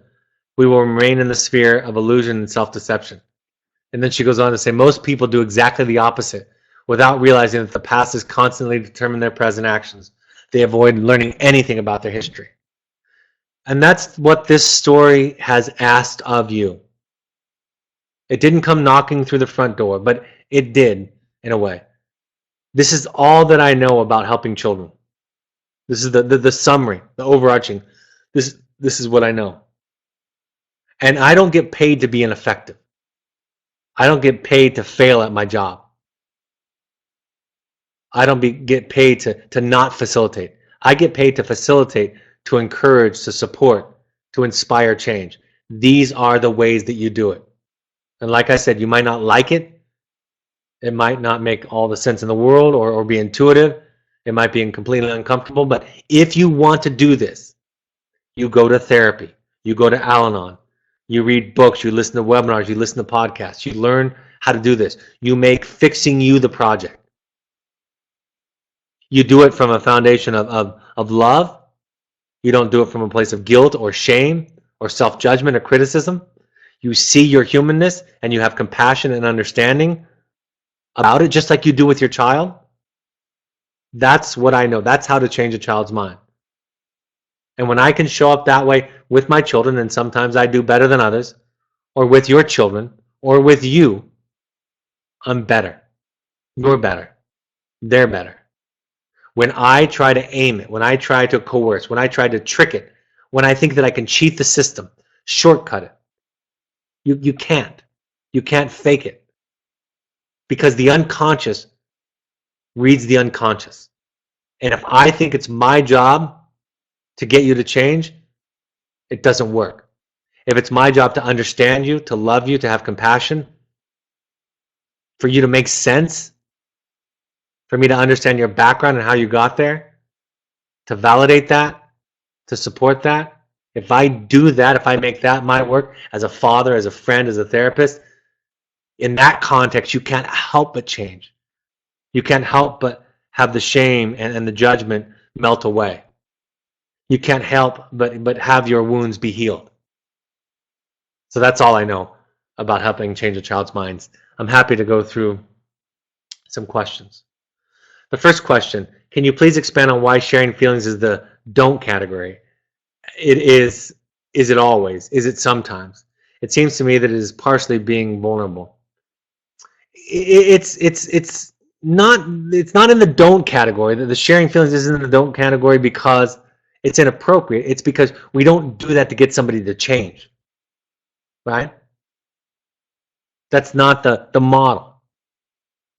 Speaker 1: we will remain in the sphere of illusion and self-deception. And then she goes on to say, most people do exactly the opposite without realizing that the past has constantly determined their present actions. They avoid learning anything about their history. And that's what this story has asked of you. It didn't come knocking through the front door, but it did, in a way. This is all that I know about helping children. This is the summary, the overarching. This is what I know. And I don't get paid to be ineffective. I don't get paid to fail at my job. I don't get paid to not facilitate. I get paid to facilitate, to encourage, to support, to inspire change. These are the ways that you do it. And like I said, you might not like it. It might not make all the sense in the world or be intuitive. It might be completely uncomfortable. But if you want to do this, you go to therapy. You go to Al-Anon. You read books. You listen to webinars. You listen to podcasts. You learn how to do this. You make fixing you the project. You do it from a foundation of love. You don't do it from a place of guilt or shame or self-judgment or criticism. You see your humanness and you have compassion and understanding about it, just like you do with your child. That's what I know. That's how to change a child's mind. And when I can show up that way with my children, and sometimes I do better than others, or with your children, or with you, I'm better. You're better. They're better. When I try to aim it, when I try to coerce, when I try to trick it, when I think that I can cheat the system, shortcut it, you can't. You can't fake it. Because the unconscious reads the unconscious. And if I think it's my job to get you to change, it doesn't work. If it's my job to understand you, to love you, to have compassion, for you to make sense, for me to understand your background and how you got there, to validate that, to support that, if I do that, if I make that my work as a father, as a friend, as a therapist, in that context, you can't help but change. You can't help but have the shame and the judgment melt away. You can't help but have your wounds be healed. So that's all I know about helping change a child's minds. I'm happy to go through some questions. The first question, can you please expand on why sharing feelings is the don't category? It is it always? Is it sometimes? It seems to me that it is partially being vulnerable. It's not in the don't category. The sharing feelings isn't in the don't category because it's inappropriate. It's because we don't do that to get somebody to change. Right? That's not the model.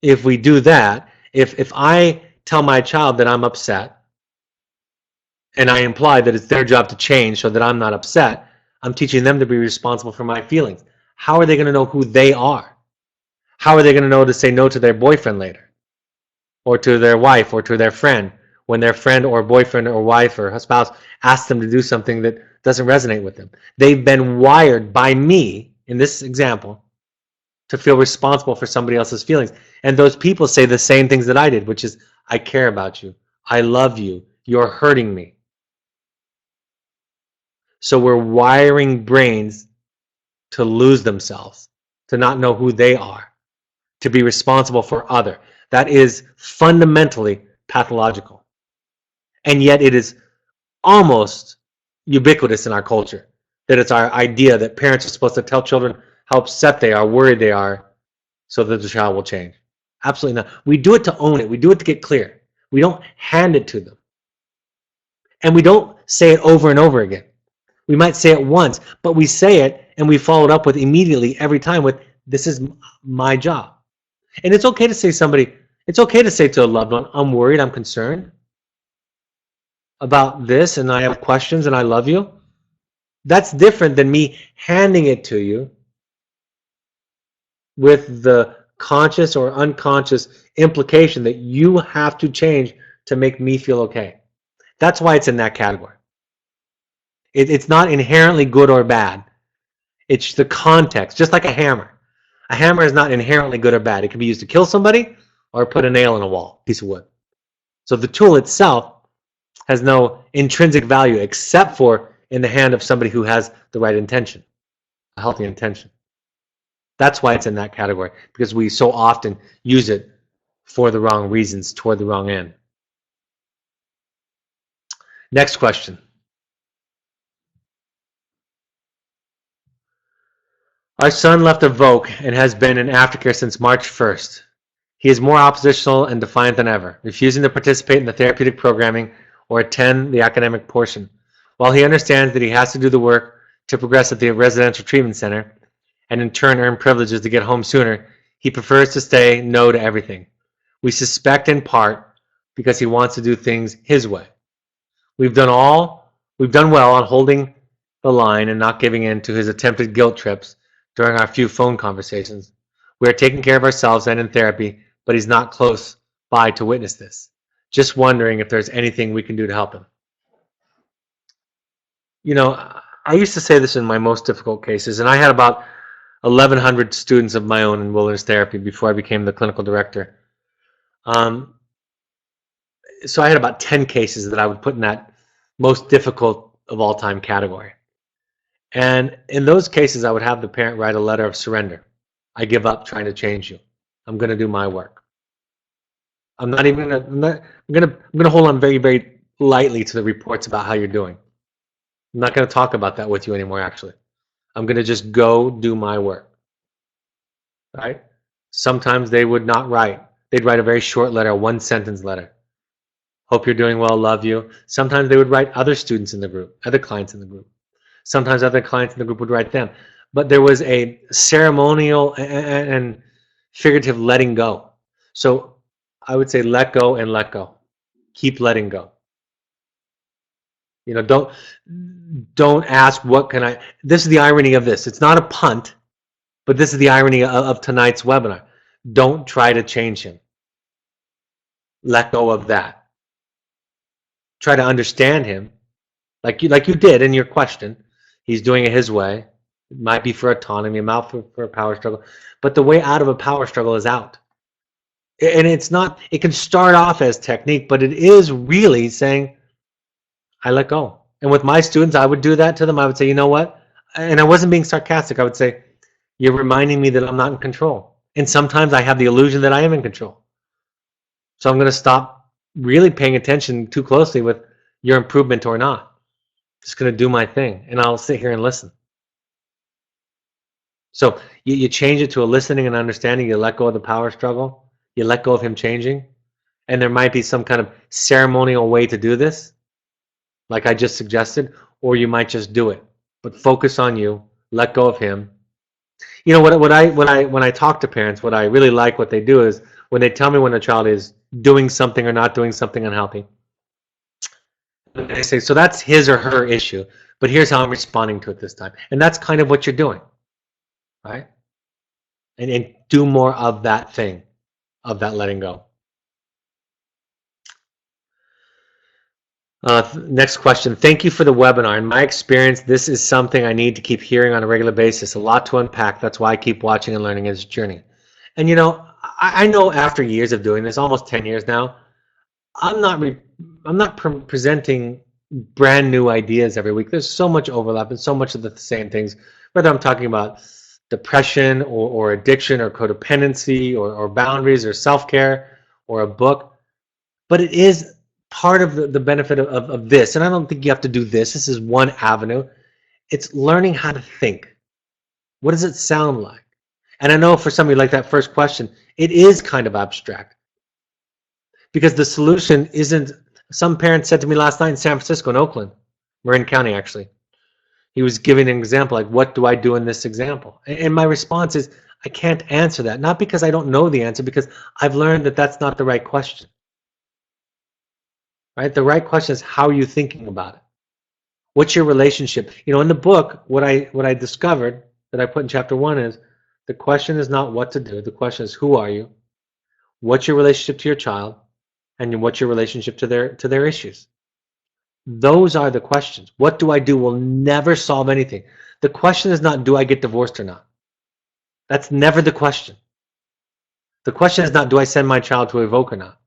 Speaker 1: If we do that, if I tell my child that I'm upset and I imply that it's their job to change so that I'm not upset, I'm teaching them to be responsible for my feelings. How are they going to know who they are? How are they going to know to say no to their boyfriend later, or to their wife, or to their friend, when their friend or boyfriend or wife or spouse asks them to do something that doesn't resonate with them? They've been wired by me, in this example, to feel responsible for somebody else's feelings. And those people say the same things that I did, which is, I care about you. I love you. You're hurting me. So we're wiring brains to lose themselves, to not know who they are, to be responsible for other. That is fundamentally pathological. And yet it is almost ubiquitous in our culture, that it's our idea that parents are supposed to tell children how upset they are, worried they are, so that the child will change. Absolutely not. We do it to own it. We do it to get clear. We don't hand it to them. And we don't say it over and over again. We might say it once, but we say it and we follow it up with immediately every time with, this is my job. And it's okay to say it's okay to say to a loved one, I'm worried, I'm concerned about this, and I have questions, and I love you. That's different than me handing it to you with the conscious or unconscious implication that you have to change to make me feel okay. That's why it's in that category. It's not inherently good or bad. It's the context, just like a hammer. A hammer is not inherently good or bad. It can be used to kill somebody or put a nail in a wall, piece of wood. So the tool itself has no intrinsic value except for in the hand of somebody who has the right intention, a healthy intention. That's why it's in that category, because we so often use it for the wrong reasons, toward the wrong end. Next question. Our son left a Voc and has been in aftercare since March 1st. He is more oppositional and defiant than ever, refusing to participate in the therapeutic programming or attend the academic portion. While he understands that he has to do the work to progress at the residential treatment center and in turn earn privileges to get home sooner, he prefers to say no to everything. We suspect in part because he wants to do things his way. We've done well on holding the line and not giving in to his attempted guilt trips during our few phone conversations. We are taking care of ourselves and in therapy, but he's not close by to witness this. Just wondering if there's anything we can do to help him. You know, I used to say this in my most difficult cases, and I had about 1,100 students of my own in wilderness therapy before I became the clinical director. So I had about 10 cases that I would put in that most difficult of all time category. And in those cases, I would have the parent write a letter of surrender. I give up trying to change you. I'm going to do my work. I'm going to hold on very, very lightly to the reports about how you're doing. I'm not going to talk about that with you anymore, actually. I'm going to just go do my work. Right? Sometimes they would not write. They'd write a very short letter, a one-sentence letter. Hope you're doing well, love you. Sometimes they would write other students in the group, other clients in the group. Sometimes other clients in the group would write them. But there was a ceremonial and figurative letting go. So I would say let go and let go. Keep letting go. You know, don't ask what can I. This is the irony of this. It's not a punt, but this is the irony of tonight's webinar. Don't try to change him. Let go of that. Try to understand him, like you did in your question. He's doing it his way. It might be for autonomy, it might be for a power struggle, but the way out of a power struggle is out. And it's not. It can start off as technique, but it is really saying, I let go. And with my students, I would do that to them. I would say, you know what? And I wasn't being sarcastic. I would say, you're reminding me that I'm not in control. And sometimes I have the illusion that I am in control. So I'm going to stop really paying attention too closely with your improvement or not. Just going to do my thing, and I'll sit here and listen. So you change it to a listening and understanding. You let go of the power struggle. You let go of him changing. And there might be some kind of ceremonial way to do this, like I just suggested, or you might just do it. But focus on you. Let go of him. You know, when I talk to parents, what I really like what they do is when they tell me when a child is doing something or not doing something unhealthy, they say, so that's his or her issue, but here's how I'm responding to it this time. And that's kind of what you're doing, right? and do more of that thing, of that letting go. Next question. Thank you for the webinar. In my experience, this is something I need to keep hearing on a regular basis. A lot to unpack. That's why I keep watching and learning as a journey. And you know, I know after years of doing this, almost 10 years now, I'm not presenting brand new ideas every week. There's so much overlap and so much of the same things, whether I'm talking about depression or addiction or codependency or boundaries or self-care or a book. But it is part of the benefit of this. And I don't think you have to do this. This is one avenue. It's learning how to think. What does it sound like? And I know for somebody like that first question, it is kind of abstract. Because the solution isn't, some parents said to me last night in San Francisco and Oakland, Marin County actually, he was giving an example, like, what do I do in this example? And my response is, I can't answer that. Not because I don't know the answer, because I've learned that that's not the right question. Right? The right question is, how are you thinking about it? What's your relationship? You know, in the book, what I discovered that I put in chapter 1 is, the question is not what to do. The question is, who are you? What's your relationship to your child? And what's your relationship to their issues? Those are the questions. What do I do will never solve anything. The question is not, do I get divorced or not? That's never the question. The question is not, do I send my child to Evoke or not?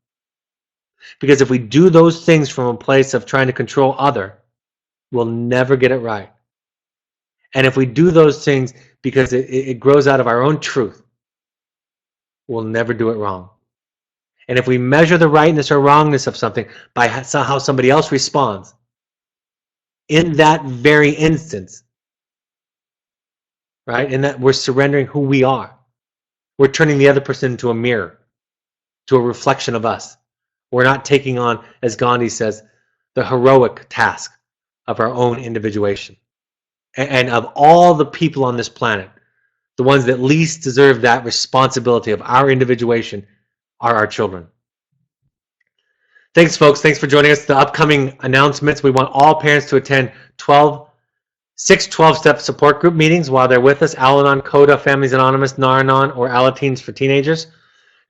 Speaker 1: Because if we do those things from a place of trying to control other, we'll never get it right. And if we do those things because it grows out of our own truth, we'll never do it wrong. And if we measure the rightness or wrongness of something by how somebody else responds, in that very instance, right, in that we're surrendering who we are. We're turning the other person into a mirror, to a reflection of us. We're not taking on, as Gandhi says, the heroic task of our own individuation. And of all the people on this planet, the ones that least deserve that responsibility of our individuation are our children. Thanks, folks. Thanks for joining us. The upcoming announcements, we want all parents to attend 6 12-step support group meetings while they're with us. Al-Anon, CODA, Families Anonymous, Nar-Anon, or Alateens for Teenagers.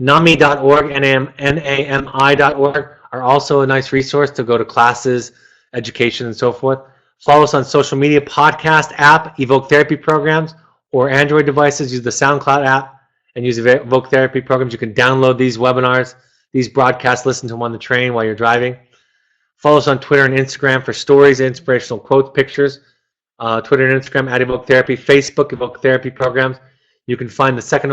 Speaker 1: NAMI.org, NAMI.org are also a nice resource to go to classes, education, and so forth. Follow us on social media, podcast app, Evoke Therapy Programs, or Android devices. Use the SoundCloud app and use Evoke Therapy Programs. You can download these webinars, these broadcasts, listen to them on the train while you're driving. Follow us on Twitter and Instagram for stories, inspirational quotes, pictures. Twitter and Instagram at Evoke Therapy. Facebook, Evoke Therapy Programs. You can find the Second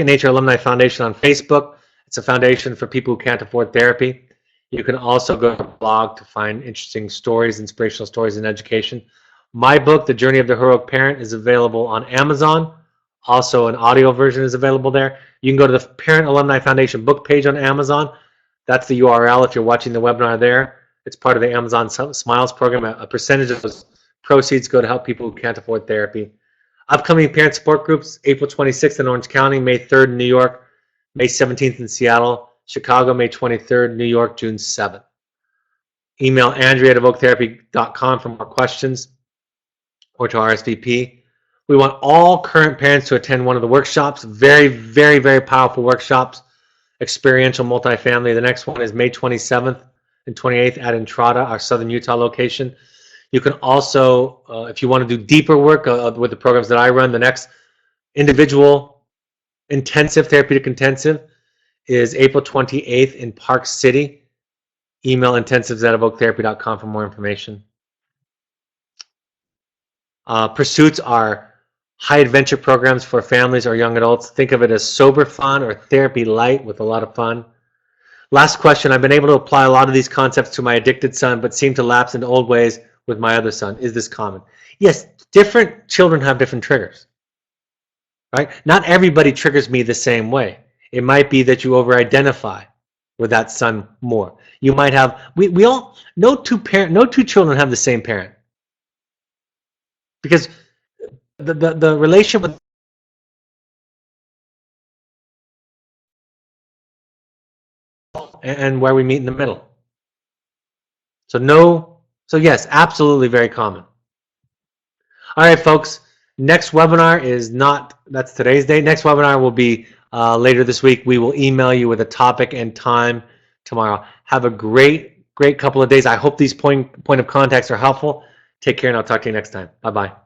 Speaker 1: Nature Alumni Foundation on Facebook. It's a foundation for people who can't afford therapy. You can also go to the blog to find interesting stories, inspirational stories in education. My book, The Journey of the Heroic Parent, is available on Amazon. Also, an audio version is available there. You can go to the Parent Alumni Foundation book page on Amazon. That's the URL if you're watching the webinar there. It's part of the Amazon Smiles program. A percentage of those proceeds go to help people who can't afford therapy. Upcoming parent support groups, April 26th in Orange County, May 3rd in New York, May 17th in Seattle, Chicago, May 23rd, New York, June 7th. Email Andrea@evoketherapy.com for more questions or to RSVP. We want all current parents to attend one of the workshops. Very, very, very powerful workshops. Experiential multifamily. The next one is May 27th and 28th at Entrada, our Southern Utah location. You can also, if you want to do deeper work with the programs that I run, the next individual intensive, therapeutic intensive, is April 28th in Park City. Email intensives@evoketherapy.com for more information. Pursuits are high adventure programs for families or young adults. Think of it as sober fun or therapy light with a lot of fun. Last question. I've been able to apply a lot of these concepts to my addicted son, but seem to lapse into old ways with my other son. Is this common? Yes, different children have different triggers, right? Not everybody triggers me the same way. It might be that you over-identify with that son more. You might have, we all, no two children have the same parent. Because the relationship with and where we meet in the middle. So yes, absolutely very common. All right, folks. Next webinar is not, that's today's date. Next webinar will be later this week. We will email you with a topic and time tomorrow. Have a great couple of days. I hope these point of contacts are helpful. Take care, and I'll talk to you next time. Bye-bye.